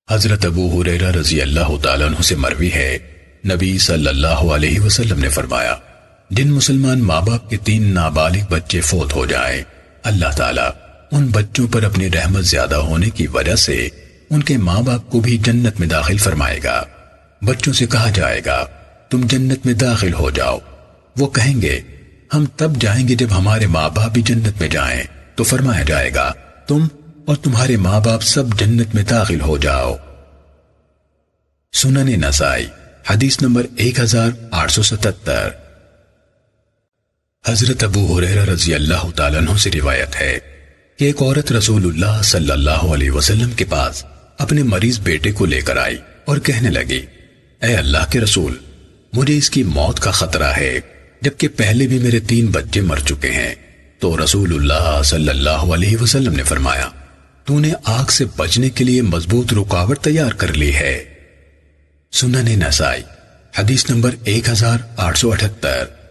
حضرت ابو ہریرہ رضی اللہ تعالیٰ عنہ سے مروی ہے، نبی صلی اللہ علیہ وسلم نے فرمایا، جن مسلمان ماں باپ کے 3 نابالغ بچے فوت ہو جائیں، اللہ تعالیٰ ان بچوں پر اپنی رحمت زیادہ ہونے کی وجہ سے ان کے ماں باپ کو بھی جنت میں داخل فرمائے گا۔ بچوں سے کہا جائے گا تم جنت میں داخل ہو جاؤ، وہ کہیں گے ہم تب جائیں گے جب ہمارے ماں باپ بھی جنت میں جائیں، تو فرمایا جائے گا تم اور تمہارے ماں باپ سب جنت میں داخل ہو جاؤ۔ سنن نسائی حدیث نمبر 1877۔ حضرت ابو ہریرہ رضی اللہ تعالیٰ عنہ سے روایت ہے کہ ایک عورت رسول اللہ صلی اللہ علیہ وسلم کے پاس اپنے مریض بیٹے کو لے کر آئی اور کہنے لگی، اے اللہ کے رسول، مجھے اس کی موت کا خطرہ ہے، جبکہ پہلے بھی میرے 3 بچے مر چکے ہیں۔ تو رسول اللہ صلی اللہ علیہ وسلم نے فرمایا، تو نے آگ سے بچنے کے لیے مضبوط رکاوٹ تیار کر لی ہے۔ سنن نسائی حدیث نمبر 1878۔